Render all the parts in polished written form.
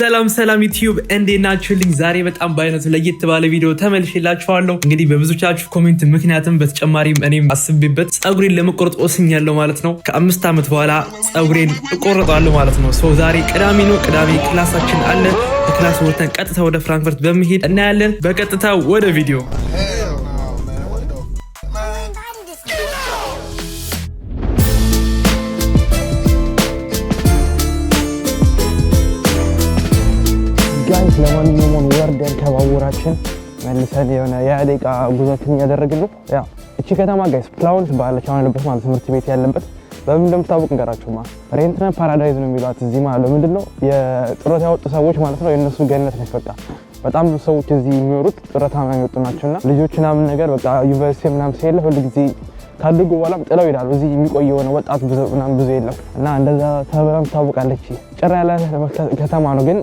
ሰላም ዩቲዩብ እንዴት ናችሁልኝ? ዛሬ በጣም በአይነቱ ለየት ባለ ቪዲዮ ተመልሼላችኋለሁ። እንግዲህ በብዙቻችሁ ኮሜንት ምክንያትም በተጨማሪም እኔም አስቤበት ጸጉሬን ለመቆረጥ ወስኛለሁ ማለት ነው። ከ5 ዓመት በኋላ ጸጉሬን እቆረጣለሁ ማለት ነው። ዛሬ ቅዳሜ ነው። ቅዳሜ ክላሳችን አለ። ከክላስ ወጥተን ቀጥታ ወደ ፍራንክፈርት በመሄድ እናያለን። በቀጥታ ወደ ቪዲዮ ጋይስ ለማንኛውም ወርደን ከባቡራችን መልሰን የሆነ የደቂቃ ጉዞችን ያደረግልን እቺ ከተማ ጋይስ ፕላውን ትባላለች። አሁን ያለበት ማለት ትምህርት ቤት ያለበት በምን እንደምታውቁ እንገራችሁማ ሬንትና ፓራዳይዝ ነው የሚሏት እዚህ ማለት ምንድነው የጡረታ ያወጡ ሰዎች ማለት ነው። የነሱ ገነት ነች። በቃ በጣም ብዙ ሰዎች እዚህ የሚወሩት ጡረታ ምናምን የወጡ ናቸውና ልጆች ምናምን ነገር በቃ ዩኒቨርሲቲ ምናምን ሲሄድ ሁሉ ጊዜ ካደጉ በኋላ ጥለው ይላሉ። እዚህ የሚቆይ የሆነ ወጣት ምናምን ብዙ የለም እና እንደዛ ተብላም ታውቃለች። ጭራ ያለ ከተማ ነው ግን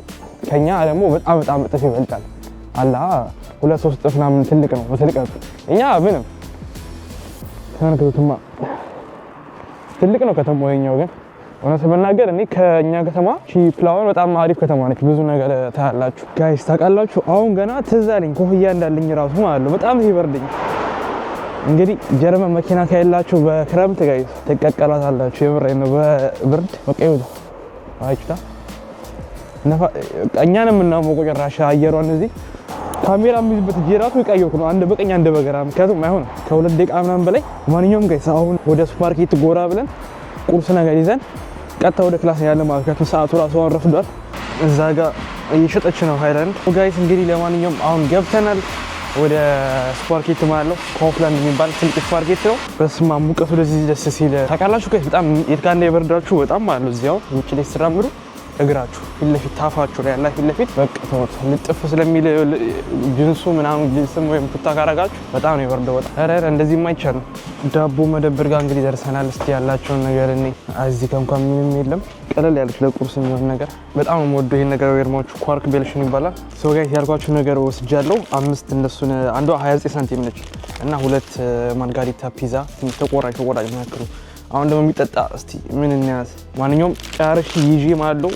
ከኛ ደግሞ በጣም እጥፍ ይበልጣል። አላ 2-3 እጥፍ ምናምን ትልቅ ነው በትልቀቱ። እኛ ምንም ተናግሮትማ ትልቅ ነው ከተማው። የኛው ግን እውነት በመናገር እኔ ከኛ ከተማ ፕላውን በጣም አሪፍ ከተማ ነች። ብዙ ነገር ታያላችሁ ጋይስ ታውቃላችሁ። አሁን ገና ትዝ አለኝ ኮፍያ እንዳለኝ ራሱ ማለት ነው። በጣም ይበርደኝ። እንግዲህ ጀርመን መኪና ካያላችሁ በክረምት ጋይስ ተቀቀላታላችሁ። የምሬ ነው። በብርድ በቃ ይወጣ አይችታ እኛንም እናሞቀው ጭራሽ አየሯን እዚህ ካሜራ የሚይዝበት ጄራቱ ይቀየርኩ ነው። አንድ በቀኝ አንድ በግራ ምክንያቱም አይሆን ከ2 ደቂቃ ምናምን በላይ ማንኛውም ጋይስ አሁን ወደ ሱፐርማርኬት ጎራ ብለን ቁርስ ነገር ይዘን ቀጥታ ወደ ክላስ ያለ ማለት ነው። ሰዓቱ ራሱ አሁን ረፍዷል። እዛ ጋር እየሸጠች ነው ሃይላንድ ጋይስ። እንግዲህ ለማንኛውም አሁን ገብተናል ወደ ሱፐርማርኬት ማለት ነው። ኮፍላንድ የሚባል ትልቅ ሱፐርማርኬት ነው። በስመ አብ ሙቀቱ እንደዚህ ደስ ሲል ታውቃላችሁ ጋይስ። በጣም የትካንዳ ይበርዳችሁ በጣም ማለት ነው። እዚያው ውጭ ላይ ሲራምዱ እግራችሁ ፊት ለፊት ታፋችሁ ላይ ያላ ፊት ለፊት በቃ ተወት ልጥፍ ስለሚል ጅንሱ ምናምን ጅንስም ወይም ቱታ ካረጋችሁ በጣም ነው ይወርደው። ኧረ እንደዚህ የማይቻል ዳቦ መደብር ጋር እንግዲህ ደርሰናል። እስቲ ያላችሁን ነገር እኔ እዚህ ጋር እንኳን ምንም የለም። ቀለል ያለች ለቁርስ የሚሆን ነገር በጣም ነው የምወደው። ይሄን ነገር ወይርማችሁ ኳርክ ቤልሽን ይባላል። ሶ ጋይስ ያልኳችሁ ነገር ወስጃለሁ። 5 እንደሱን አንዷ 29 ሳንቲም ነች እና 2 ማርጋሪታ ፒዛ ተቆራጭ ናቸው። አሁን ደግሞ የሚጠጣ እስቲ ምን እናያዝ። ማንኛውም ጫርሽ ይዤ ማለው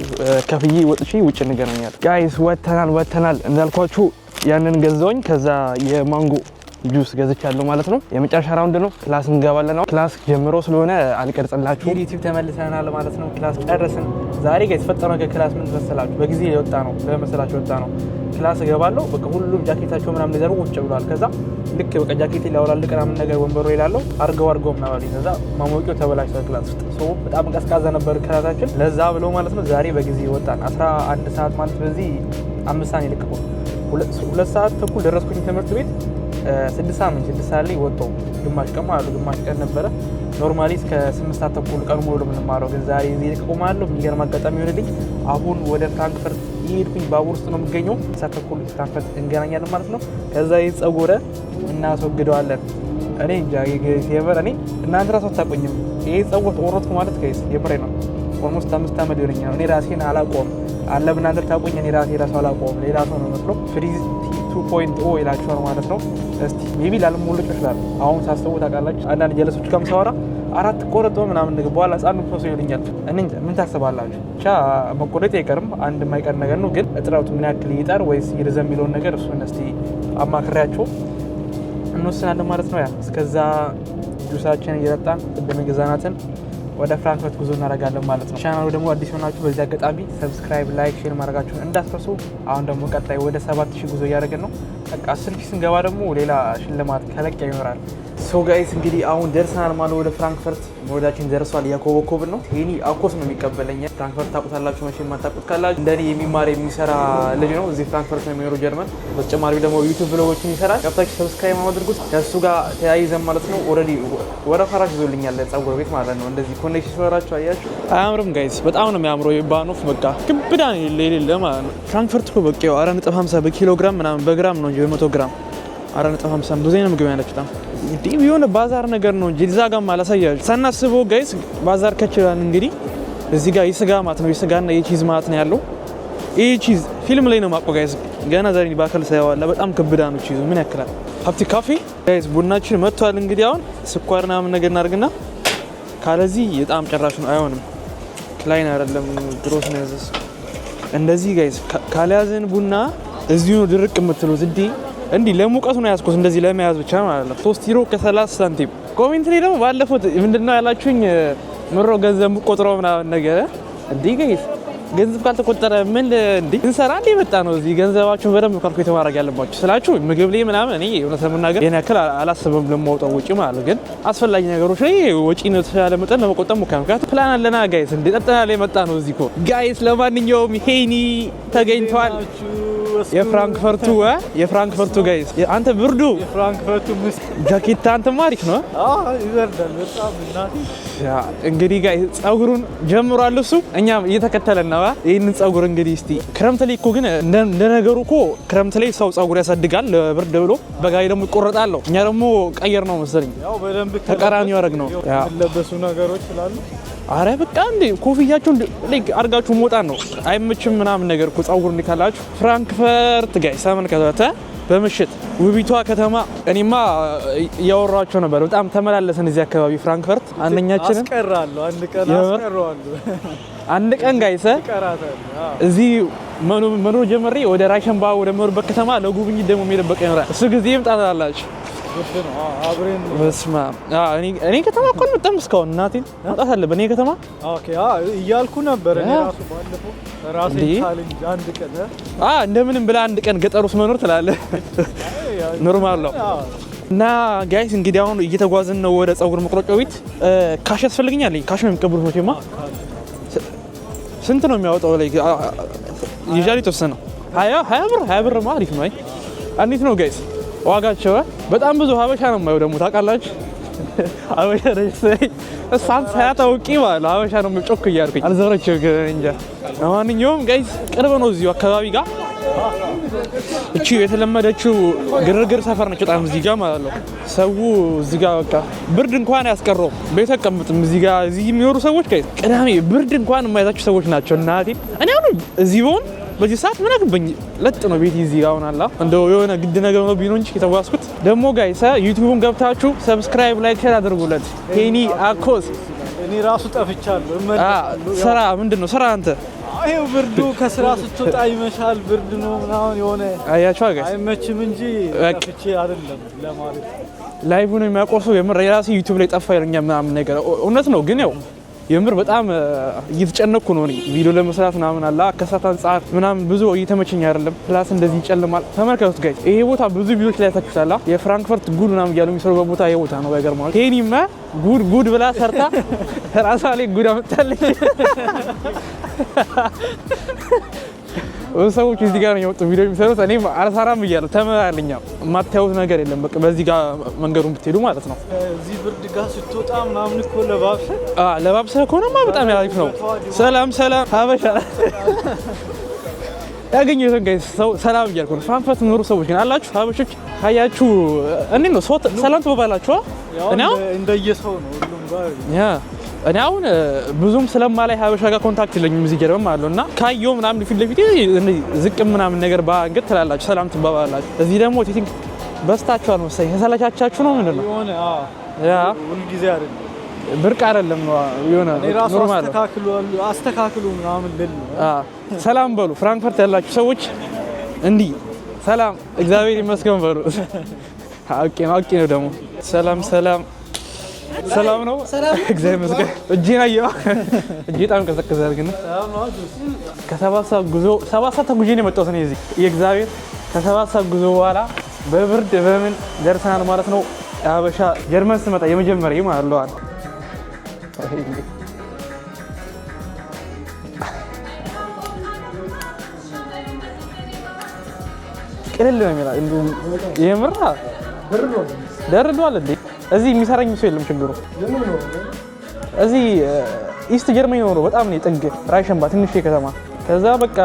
ከፍዬ ወጥቼ ውጭ እንገናኛለን ጋይስ። ወተናል እንዳልኳችሁ ያንን ገዛውኝ። ከዛ የማንጎ ጁስ ገዝቻለሁ ማለት ነው። የመጨረሻ ራውንድ ነው። ክላስ እንገባለን። አሁን ክላስ ጀምሮ ስለሆነ አልቀርጽላችሁ። ዩቲዩብ ተመልሰናል ማለት ነው። ክላስ ጨረስን። ዛሬ ጋይስ ፈጠነው ከክላስ ምን ተሰላችሁ? በጊዜ የወጣ ነው ለመሰላችሁ ወጣ ነው። ክላስ እገባለሁ። በቃ ሁሉም ጃኬታቸው ምናምን ይዘሩ ቁጭ ብሏል። ከዛ ልክ በቃ ጃኬት ላውላልቅ ምናምን ነገር ወንበሩ ይላለው አርገው ምናምን ከዛ ማሞቂያው ተበላሽቷል ክላስ ውስጥ። በጣም ቀዝቃዛ ነበር ክላሳችን። ለዛ ብለው ማለት ነው ዛሬ በጊዜ ወጣን። 11 ሰዓት ማለት በዚህ 5 ሰዓት ይልቀቁ 2 ሰዓት ተኩል ደረስኩኝ ትምህርት ቤት። 6 ሰዓት ላይ ወጣሁ። ግማሽ ቀን ማለት ግማሽ ቀን ነበረ። ኖርማሊ እስከ 8 ሰዓት ተኩል ቀን ሙሉ የምንማረው ግን ዛሬ እዚህ ይልቀቁ ማለት ነው። የሚገርም አጋጣሚ ሆነልኝ። አሁን ወደ ፍራንክፈርት ይሄድኩኝ ባቡር ውስጥ ነው የሚገኘው። ሰዓት ተኩል ፍራንክፈርት እንገናኛለን ማለት ነው። ከዛ የጸጉረ እናስወግደዋለን። እኔ እንጃ የምር እኔ እናንተ ራሱ አታውቁኝም። ይሄ ጸጉር ተቆረጥኩ ማለት ጋይስ የምሬ ነው። ኦልሞስት 5 ዓመት ይሆነኛል። እኔ ራሴን አላውቀውም። አለ እናንተ ታውቁኝ፣ እኔ ራሴ አላውቀውም። ሌላ ሰው ነው መስሎ ፍሪዝ 2.0 ይላችኋል ማለት ነው። እስቲ ሜቢ ላልሞልጭ ይችላል። አሁን ሳስበው ታውቃላችሁ አንዳንድ ጀለሶች ጋርም ሳወራ 4 ቆረጦ ምናምን ነገር በኋላ ህፃን ነው ይሉኛል። እኔ ምን ታስባላችሁ? ብቻ መቆረጥ አይቀርም አንድ የማይቀር ነገር ነው። ግን እጥረቱ ምን ያክል ይጣር ወይስ ይርዘም የሚለውን ነገር እሱን እስቲ አማክሪያቸው እንወስናለን ማለት ነው። እስከዛ ጁሳችንን እየጠጣን ቅድም የገዛናትን ወደ ፍራንክፈርት ጉዞ እናደርጋለን ማለት ነው። ቻናሉ ደግሞ አዲስ ሆናችሁ በዚህ አጋጣሚ ሰብስክራይብ፣ ላይክ፣ ሼር ማድረጋችሁን እንዳትረሱ። አሁን ደግሞ ቀጣይ ወደ 7000 ጉዞ እያደረግን ነው። በቃ 10000 ስንገባ ደግሞ ሌላ ሽልማት ከለቅ ይኖራል። ሶ ጋይስ እንግዲህ አሁን ደርሰናል ማለት ወደ ፍራንክፈርት ወዳችን ደርሷል። ያኮበኮብን ነው። ቴኒ አኮስ ነው የሚቀበለኝ። ፍራንክፈርት ታውቁታላችሁ መቼም የማታውቁት ካላችሁ እንደኔ የሚማር የሚሰራ ልጅ ነው። እዚህ ፍራንክፈርት ነው የሚኖረው ጀርመን። በተጨማሪ ደግሞ ዩቲዩብ ብሎጎችን ይሰራል። ገብታችሁ ሰብስክራይብ አድርጉት። ከሱ ጋር ተያይዘን ማለት ነው። ኦልሬዲ ወረፋራሽ ይዞልኛል ጸጉር ቤት ማለት ነው። እንደዚህ ኮኔክሽን ሲወራችሁ አያችሁ። አያምርም ጋይስ? በጣም ነው የሚያምረው። የባኖፍ በቃ ክብዳ የሌለ ማለት ነው። ፍራንክፈርት እኮ በቃ 4.50 በኪሎግራም ምናምን በግራም ነው እንጂ በ100 ግራም 4.50 ብዙ አይነት ምግብ ያለች በጣም እንዴ የሆነ ባዛር ነገር ነው እንጂ እዛ ጋርም አላሳያችሁ ሳናስበው ጋይስ ባዛር ከችላን። እንግዲህ እዚህ ጋር የስጋ ማለት ነው የስጋና የቺዝ ማለት ነው ያለው። ይሄ ቺዝ ፊልም ላይ ነው ማቆ ጋይስ። ገና ዛሬ ባከል ሳይዋላ በጣም ከብዳ ነው ቺዙ። ምን ያክላል? ሀብቲ ካፌ ጋይስ ቡናችን መጥቷል። እንግዲህ አሁን ስኳር ምናምን ነገር እናድርግና ካለዚህ በጣም ጨራሽ ነው አይሆንም። ክላይን አይደለም ግሮስ ነው ያዘዝ እንደዚህ ጋይስ ካልያዝን ቡና እዚሁ ነው ድርቅ የምትሉት እንዲህ ለሙቀቱ ነው ያዝኩት እንደዚህ ለመያዝ ብቻ ማለት ነው። 3 ዩሮ ከ30 ሳንቲም። ኮሜንት ላይ ደግሞ ባለፈው ምንድነው ያላችሁኝ ምሮ ገንዘብ ቆጥረው ምናምን ነገር ጋይስ ገንዘብ ካልተቆጠረ ምን እንሰራ መጣ ነው። እዚህ ገንዘባችሁን በደንብ ካልኩሌት ማድረግ ያለባችሁ ስላችሁ ምግብ ላይ ምናምን እኔ እውነት ለመናገር የኔ ያክል አላስብም ለማውጣው ወጪ ማለት ግን አስፈላጊ ነገሮች ላይ ወጪ ነው ተሻለ መጠን ለመቆጠብ ሙከራ ፕላን አለና ጋይስ ጠጥተና ላይ መጣ ነው እዚህ እኮ ጋይስ። ለማንኛውም ሄኒ ተገኝቷል። የፍራንክፈርቱ ጋይስ አንተ ብርዱ የፍራንክፈርቱ ጃኬት አንተ ማሪክ ነው ይወርዳል በጣም እናቴ። እንግዲህ ጋይስ ጸጉሩን ጀምሯል እሱ እኛም እየተከተለን ነው ይሄንን ጸጉር እንግዲህ እስቲ ክረምት ላይ እኮ ግን እንደነገሩ እኮ ክረምት ላይ ሰው ጸጉር ያሳድጋል ለብርድ ብሎ በጋይ ደግሞ ይቆረጣል። እኛ ደግሞ ቀየር ነው መሰለኝ ያው በደንብ ተቀራኒው ያረግ ነው ለበሱ ነገሮች ስላሉ አረ በቃ ኮፍያችሁን አድርጋችሁ መውጣት ነው አይመችም ምናምን ነገር እኮ ጸጉር እንዲካላችሁ። ፍራንክፈርት ጋይስ ተመልከቷት በምሽት ውቢቷ ከተማ። እኔማ እያወራኋቸው ነበር በጣም ተመላለሰን እዚህ አካባቢ ፍራንክፈርት አንደኛችንን አስቀራለሁ አንድ ቀን ጋይስ እዚህ መኖር ጀመሬ ወደ ራይሸንባ ወደ መኖርበት ከተማ ለጉብኝት ደግሞ የሚሄድበት ቀን እሱ ጊዜ ይምጣት አላችሁ። በስመ አብ እኔ ከተማ እኮ በጣም እስካሁን እናቴን መውጣት አለብን። እኔ ከተማ እያልኩ ነበር እኔ ራሱ ባለፈው ራሴ ቻሌንጅ አንድ ቀን እንደምንም ብለህ አንድ ቀን ገጠር ውስጥ መኖር ትላለህ። ኖርማል ነው። እና ጋይስ እንግዲህ አሁን እየተጓዝን ነው ወደ ጸጉር መቁረጫው ቤት። ካሽ ያስፈልገኛል። ካሽ ነው የሚቀበሉት መቼማ። ስንት ነው የሚያወጣው? ላይ ይዣል የተወሰነ 20 ብር አሪፍ ነው። እንዴት ነው ጋይስ ዋጋቸው? በጣም ብዙ ሀበሻ ነው የማየው ደግሞ ታውቃላችሁ። ሀበሻ ረጅሰይ እሳን ሳያታውቂ ማለት ሀበሻ ነው ጮክ እያልኩኝ አልዘረችው ግን እንጃ። ለማንኛውም ጋይስ ቅርብ ነው እዚሁ አካባቢ ጋር። እቺ የተለመደችው ግርግር ሰፈር ነች በጣም እዚህ ጋር ማለት ነው። ሰው እዚህ ጋር በቃ ብርድ እንኳን ያስቀረው ቤት ተቀምጥም እዚህ ጋር እዚህ የሚኖሩ ሰዎች ጋይስ ቅዳሜ ብርድ እንኳን የማይዛቸው ሰዎች ናቸው። እናቴ እኔ አሁን እዚህ ብሆን በዚህ ሰዓት ምን አገባኝ ለጥ ነው ቤት እዚህ ጋር አሁን አላ እንደው የሆነ ግድ ነገር ነው ቢኖር እንጂ የተዋስኩት ደግሞ ጋይስ ዩቲዩብን ገብታችሁ ሰብስክራይብ ላይክ ሼር አድርጉለት። ሄኒ አኮስ እኔ ራሱ ጠፍቻለሁ። ስራ ምንድነው ስራ አንተ? ይሄው ብርዱ ከስራ ስትወጣ ይመሻል ብርድ ነው ምናምን የሆነ አያችሁ ጋይስ አይመችም እንጂ ጠፍቼ አይደለም ለማለት ላይቭን የሚያቆርሰው የምር የራሴ ዩቲዩብ ላይ ጠፋ ይለኛል ምናምን ነገር እውነት ነው ግን ያው የምር በጣም እየተጨነኩ ነው እኔ ቪዲዮ ለመስራት ምናምን አላ ከሰዓት አንፃር ምናምን ብዙ እየተመቸኝ አይደለም። ፕላስ እንደዚህ ይጨልማል። ተመልከቱት ጋይስ ይሄ ቦታ ብዙ ቪዲዮዎች ላይ ታችሁታላ። የፍራንክፈርት ጉድ ምናምን እያሉ የሚሰሩበት ቦታ ይሄ ቦታ ነው። ባይገርማል ሄኒማ ጉድ ብላ ሰርታ ራሷ ላይ ጉድ አመጣለች። ሰዎች እዚህ ጋር ነው የወጡ ቪዲዮ የሚሰሩት። እኔ አልሰራም ብያለሁ። ተመላለኛ የማታዩት ነገር የለም። በቃ በዚህ ጋር መንገዱን ብትሄዱ ማለት ነው። እዚህ ብርድ ጋር ስትወጣ ምናምን እኮ ለባብሰህ ከሆነማ በጣም ያሪፍ ነው። ሰላም ሀበሻ ያገኘሁትን ጋይስ ሰላም እያልኩ ነው። ፍራንክፈርት የሚኖሩ ሰዎች ግን አላችሁ ሀበሾች ካያችሁ እንዴት ነው ሰላም ትባባላችሁ? እኔ እንደየሰው ነው ሁሉም ጋር እኔ አሁን ብዙም ስለማላይ ሀበሻ ጋር ኮንታክት የለኝም እዚህ ገርም አለው እና ካየው ምናምን ፊት ለፊት ዝቅ ምናምን ነገር ባንገት ትላላችሁ ሰላም ትባባላችሁ። እዚህ ደግሞ ቲንክ በስታችኋል መሰለኝ ተሰላቻቻችሁ ነው ምንድን ነው ሁሉ ጊዜ አይደለም ብርቅ አይደለም ነው የሆነ ኖርማል አስተካክሉ ምናምን ልል ሰላም በሉ። ፍራንክፈርት ያላችሁ ሰዎች እንዲህ ሰላም እግዚአብሔር ይመስገን በሉ። አውቄ ነው ደግሞ ሰላም ነው እግዚአብሔር ይመስገን። እጄን አየዋ እጄ በጣም ቀዘቀዛል ግን ከሰባት ሰዓት ተጉዤ ነው የመጣሁት እኔ እዚህ የእግዚአብሔር ከሰባት ሰዓት ጉዞ በኋላ በብርድ በምን ደርሰናል ማለት ነው። ሀበሻ ጀርመን ስመጣ የመጀመሪያ ማለት ነው። ቅልል ነው የሚላ የምራ ደርዷል እንዴ? እዚህ የሚሰራኝ ሰው የለም። ችግሩ እዚህ ኢስት ጀርመኒ ነው በጣም ነው ጥግ ራይሸንባ ትንሽ ከተማ። ከዛ በቃ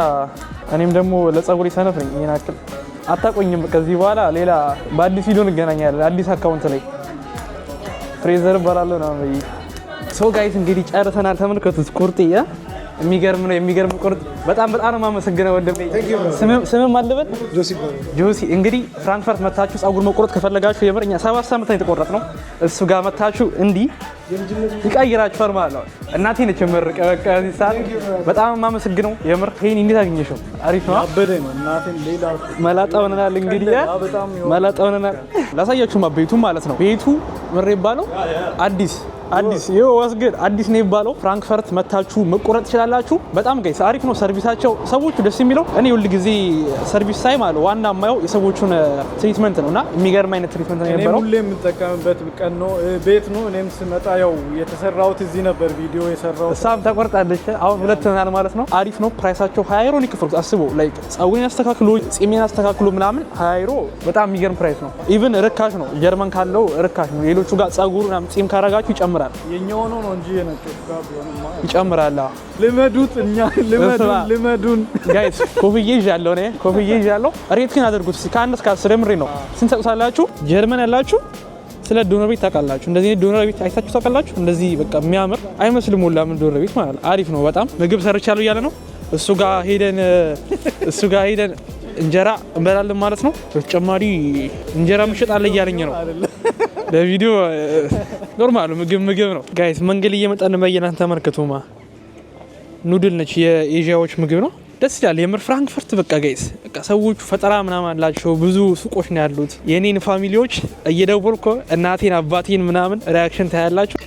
እኔም ደግሞ ለጸጉሬ ሰነፍ ነኝ። ይሄን አክል አታቆኝም። በቃ እዚህ በኋላ ሌላ በአዲስ ቪዲዮ እንገናኛለን። አዲስ አካውንት ላይ ፍሬዘር ባላለው ነው። ሶ ጋይስ እንግዲህ ጨርሰናል። ተመልከቱት ቁርጥያ የሚገርም ነው የሚገርም ቁርጥ። በጣም ነው የማመሰግነው ወንድሜ። ስምም አለበት ጆሲ። እንግዲህ ፍራንክፈርት መታችሁ ፀጉር መቆረጥ ከፈለጋችሁ የምር እኛ 7 ዓመት ነው የተቆረጥነው። እሱ ጋር መታችሁ እንዲህ ይቀይራችኋል ማለት ነው። እናቴ ነች የምር በቃ እዚህ ሰዓት በጣም የማመሰግነው የምር። ይሄን እንዴት አገኘሽው? አሪፍ ነው አበደ ነው። እናቴን ሌላ መላጣውናል እንግዲህ መላጣውናል። ላሳያችሁማ ቤቱ ማለት ነው። ቤቱ ምር ይባለው አዲስ ይኸው ወስገድ አዲስ ነው ይባለው። ፍራንክፈርት መታችሁ መቆረጥ ትችላላችሁ። በጣም ጋይስ አሪፍ ነው ሰርቪሳቸው። ሰዎቹ ደስ የሚለው እኔ ሁሉ ጊዜ ሰርቪስ ሳይ ማለት ዋና የማየው የሰዎቹን ትሪትመንት ነውና የሚገርም አይነት ትሪትመንት ነው የነበረው። ሁሌ የምጠቀምበት ቀን ነው ቤት ነው። እኔም ስመጣ ያው የተሰራሁት እዚህ ነበር ቪዲዮ የሰራሁት። እሷም ተቆርጣለች። አሁን 2 ሆናል ማለት ነው። አሪፍ ነው። ፕራይሳቸው 20 ዩሮ ነው ይከፍሉት። አስቡ ላይክ ፀጉሬን ያስተካክሉ ጺሜን ያስተካክሉ ምናምን 20 ዩሮ በጣም የሚገርም ፕራይስ ነው። ኢቭን ርካሽ ነው። ጀርመን ካለው ርካሽ ነው። ሌሎቹ ጋር ፀጉር ምናምን ጺም ካረጋችሁ ይጨምራል። የኛው ነው እንጂ የነጮች ጋር ቢሆንማ ይጨምራል። ልመዱት እኛ ልመዱን ጋይስ። ኮፍዬ ይዣለሁ እኔ ኮፍዬ ይዣለሁ። ሬት ግን አድርጉት እስኪ ከ1 እስከ 10 የምሬ ነው። ስንት ሰጡታላችሁ? ጀርመን ያላችሁ ስለ ዶነር ቤት ታውቃላችሁ? እንደዚህ ዶነር ቤት አይታችሁ ታውቃላችሁ? እንደዚህ በቃ የሚያምር አይመስልም ሁላ ምን ዶነር ቤት ማለት አሪፍ ነው በጣም። ምግብ ሰርቻለሁ እያለ ነው እሱ ጋር ሄደን እንጀራ እንበላለን ማለት ነው። በተጨማሪ እንጀራ ምሽጣለ እያለኝ ነው ለቪዲዮ ኖርማል ምግብ ነው ጋይስ። መንገድ እየመጣን በየናን ተመልከቱማ። ኑድል ነች የኤዥያዎች ምግብ ነው። ደስ ይላል የምር ፍራንክፈርት በቃ ጋይስ። በቃ ሰዎቹ ፈጠራ ምናምን አላቸው። ብዙ ሱቆች ነው ያሉት። የኔን ፋሚሊዎች እየደወልኩ እናቴን አባቴን ምናምን ሪያክሽን ታያላችሁ።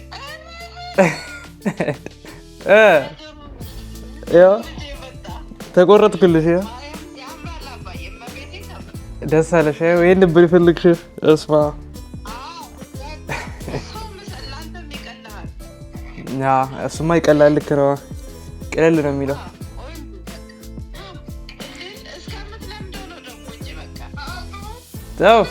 ያው ተቆረጥኩልሽ ደስ አለሽ? ወይ ነበር ይፈልግሽ? እስማ እሱማ ይቀላል። ልክ ነው። ቀለል ነው የሚለው ተው።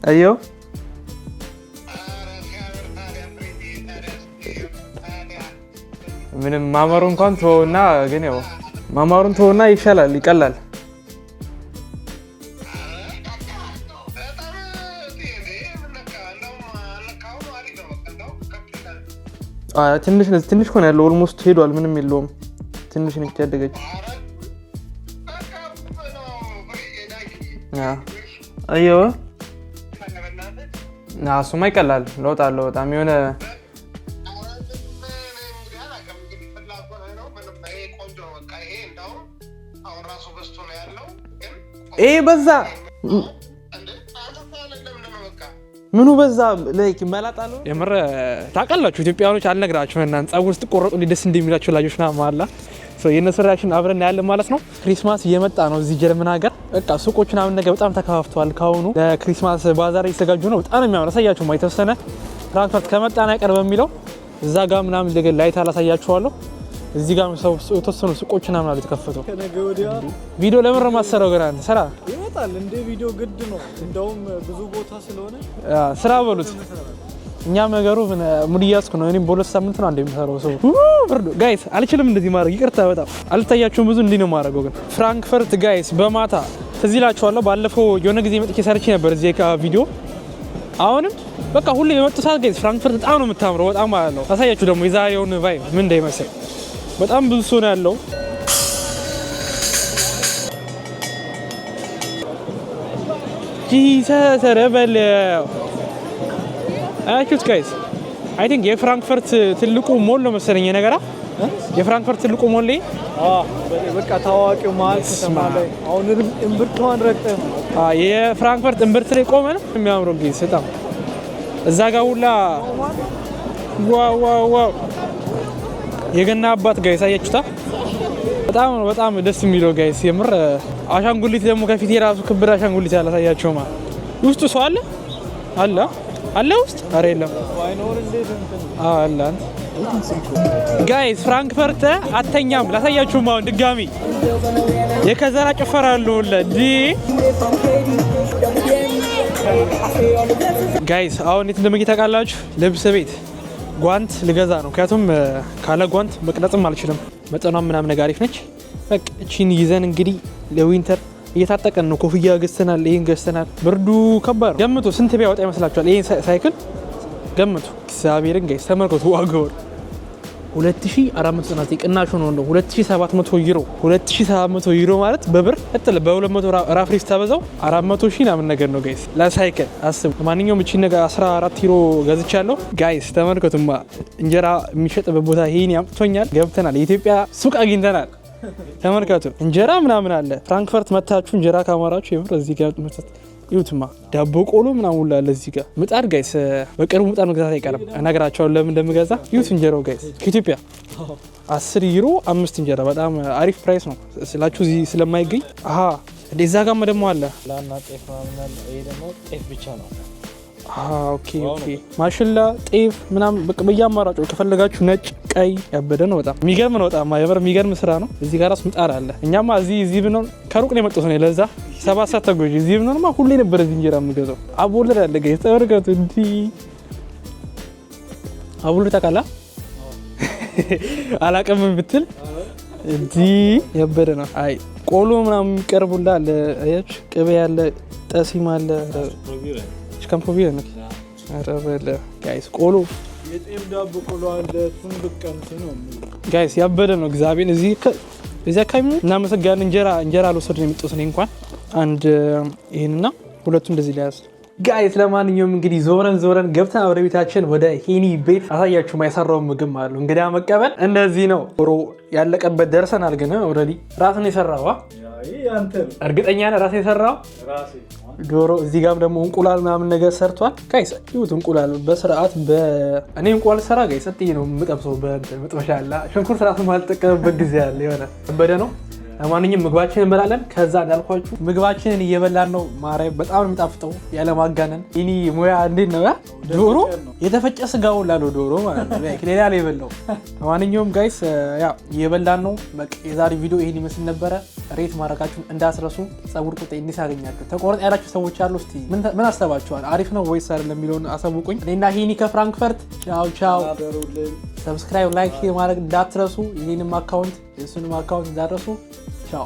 አየው ምንም ማማሩ እንኳን ተወውና፣ ግን ያው ማማሩን ተወውና ይሻላል፣ ይቀላል። ትንሽ ሆነ ያለው ኦልሞስት ሄዷል። ምንም የለውም። ትንሽ ነች ያደገች። አየው እሱማ ይቀላል። ለውጥ አለው በጣም የሆነ በዛ ምኑ በዛ ላይክ መላጣለው። የምር ታውቃላችሁ ኢትዮጵያኖች አልነግራችሁም እናንተ ፀጉር ስትቆረጡ ደስ እንደሚላችሁ ላጆች ና ማላ የነሱ ሪአክሽን አብረን ያለን ማለት ነው። ክሪስማስ እየመጣ ነው እዚህ ጀርመን ሀገር። በቃ ሱቆች ምናምን ነገር በጣም ተከፋፍተዋል። ካሁኑ ለክሪስማስ ባዛር እየተዘጋጁ ነው። በጣም የሚያምር አሳያችሁ ማ የተወሰነ ፍራንክፈርት ከመጣና አይቀር በሚለው እዛ ጋር ምናምን ነገር ላይታ አላሳያችኋለሁ። እዚህ ጋር ሰው የተወሰኑ ሱቆች ምናምን አሉ የተከፈተው። ከነገ ወዲያ ቪዲዮ ለምን ማሰራው ገና ሰራ ይመጣል እንደ ቪዲዮ ግድ ነው። እንደውም ብዙ ቦታ ስለሆነ ስራ በሉት። እኛም ነገሩ ሙድ እያዝኩ ነው። እኔም በሁለት ሳምንት ነው አንዴ የምሰራው ሰው ብርዱ ጋይስ አልችልም እንደዚህ ማድረግ ይቅርታ። በጣም አልታያችሁም ብዙ እንዲህ ነው ማድረገው። ግን ፍራንክፈርት ጋይስ በማታ ትዝ ይላችኋለሁ። ባለፈው የሆነ ጊዜ መጥቼ ሰርቼ ነበር እዚህ ቪዲዮ። አሁንም በቃ ሁሌ የመጡ ሰዓት ጋይስ ፍራንክፈርት በጣም ነው የምታምረው በጣም ማለት ነው። ታሳያችሁ ደግሞ የዛሬውን ቫይብ ምን እንደሚመስል። በጣም ብዙ ሰው ነው ያለው። ጂሰስ ረበል አያችሁት ጋይስ? አይ ቲንክ የፍራንክፈርት ትልቁ ሞል ነው መሰለኝ ነገራ። የፍራንክፈርት ትልቁ ሞል በቃ ታዋቂው መሀል ከተማ ላይ አሁን እምብርቷን ረግጠህ ነው። የፍራንክፈርት እምብርት ላይ ቆመን የሚያምረው ጊዜ በጣም እዛ ጋር ሁላ ዋው የገና አባት ጋይስ አያችሁታ? በጣም ደስ የሚለው ጋይስ የምር። አሻንጉሊት ደግሞ ከፊት የራሱ ክብር አሻንጉሊት ያለ ታያችሁማ። ውስጡ ሰው አለ ውስጥ አረ የለም ባይኖር እንዴት እንትን አለ ጋይስ። ፍራንክፈርት አተኛም ላሳያችሁማ አሁን ድጋሚ የከዘራ ጭፈራ አለው ለዲ ጋይስ። አሁን የት እንደምጌ ታውቃላችሁ? ልብስ ቤት ጓንት ልገዛ ነው። ምክንያቱም ካለ ጓንት መቅረጽም አልችልም። መጠኗም ምናምን ነገር አሪፍ ነች። በቃ እቺን ይዘን እንግዲህ ለዊንተር እየታጠቀን ነው። ኮፍያ ገዝተናል፣ ይሄን ገዝተናል። ብርዱ ከባድ ነው። ገምቱ ስንት ቢያወጣ ይመስላችኋል? ይሄን ሳይክል ገምቱ። እግዚአብሔርን ጋይስ ተመልከቱ ዋጋው 2499 ቅናሽ ሆኖ ነው 2700 ዩሮ። 2700 ዩሮ ማለት በብር እጥል በ200 ራፍሪስ ተበዛው 400 ሺህ ምናምን ነገር ነው ጋይስ ለሳይክል አስቡ። ማንኛውም እቺ ነገር 14 ዩሮ ገዝቻለሁ ጋይስ። ተመልከቱማ እንጀራ የሚሸጥበት ቦታ ይሄን ያምጥቶኛል። ገብተናል፣ የኢትዮጵያ ሱቅ አግኝተናል። ተመልከቱ እንጀራ ምናምን አለ። ፍራንክፈርት መታችሁ እንጀራ ካማራችሁ የምር እዚህ ጋር መጥተት ይውትማ ዳቦ ቆሎ ምናምን ሁላ አለ እዚህ ጋር። ምጣድ ጋይስ በቅርቡ ምጣድ መግዛት አይቀርም፣ እነግራቸዋለሁ ለምን እንደምገዛ። ይውት እንጀራው ጋይስ ከኢትዮጵያ 10 ዩሮ 5 እንጀራ በጣም አሪፍ ፕራይስ ነው ስላችሁ እዚህ ስለማይገኝ። አሃ እንደዛ ጋር ደግሞ አለ ላና ጤፍ ምናምን አለ። ይሄ ደግሞ ጤፍ ብቻ ነው። ኦኬ ኦኬ ማሽላ ጤፍ ምናምን በቃ በየአማራጩ ከፈለጋችሁ ነጭ ቀይ ያበደ ነው። በጣም የሚገርም ነው። በጣም የምር የሚገርም ስራ ነው። እዚህ ጋር ራስ ምጣድ አለ። እኛማ እዚህ ብንሆን ከሩቅ ነው የመጡት ነው ለዛ 7 ሰዓት ተጎጂ እዚህ ብንሆንማ ሁሌ ነበር እዚህ እንጀራ የምገዛው። አቦለድ አለ ጋይስ ተመልከቱ። እንዲ አቦለድ ታውቃለህ? አላውቅም ብትል እንዲ ያበደ ነው። አይ ቆሎ ምናምን የሚቀርቡላ አለ። አያችሁ ቅቤ ያለ ጠሲም አለ። ካምፖቪያ ነው አረበለ ጋይስ ቆሎ የጤፍ ዳቦ ቆሎ አለ። እሱን ብቀምስ ነው ጋይስ ያበደ ነው። እግዚአብሔር እዚህ አካባቢ እናመሰግናለን። እንጀራ አልወሰድን የሚጡት ነው እንኳን አንድ ይሄንና ሁለቱ እንደዚህ ሊያዝ ጋይስ። ለማንኛውም እንግዲህ ዞረን ገብተን ወደ ቤታችን ወደ ሄኒ ቤት አሳያችሁ። የሰራው ምግብ አሉ እንግዲህ መቀበል እንደዚህ ነው። ዶሮ ያለቀበት ደርሰናል። ግን ኦልሬዲ ራስን የሰራው እርግጠኛ ነህ? ራስን የሰራው ዶሮ። እዚህ ጋር ደግሞ እንቁላል ምናምን ነገር ሰርቷል ጋይስ። ይሁት እንቁላል በስርዓት እኔ እንቁላል ሰራ ጋይስ እጥዬ ነው የምጠብሰው በመጥበሻ አለ። ሽንኩርት ራሱ ማልጠቀምበት ጊዜ አለ። የሆነ ከበደ ነው። ለማንኛውም ምግባችንን እንበላለን። ከዛ እንዳልኳችሁ ምግባችንን እየበላን ነው። ማርያም በጣም የሚጣፍጠው ያለ ማጋነን። ይሄ ሙያ እንዴት ነው? ዶሮ የተፈጨ ስጋው ላለው ዶሮ ማለት ነው። ሌላ ላይ የበላው። ለማንኛውም ጋይስ ያው እየበላን ነው። በቃ የዛሬ ቪዲዮ ይሄን ይመስል ነበረ። ሬት ማድረጋችሁን እንዳስረሱ። ጸጉር ቁጤ እንዴት ያገኛችሁ ተቆርጥ ያላችሁ ሰዎች አሉ። እስቲ ምን አሰባችኋል? አሪፍ ነው ወይስ አይደለም የሚለውን አሳውቁኝ። እኔና ሄኒ ከፍራንክፈርት ቻው። ሰብስክራይብ ላይክ ማድረግ እንዳትረሱ። ይሄንም አካውንት የሱንም አካውንት እንዳትረሱ። ቻው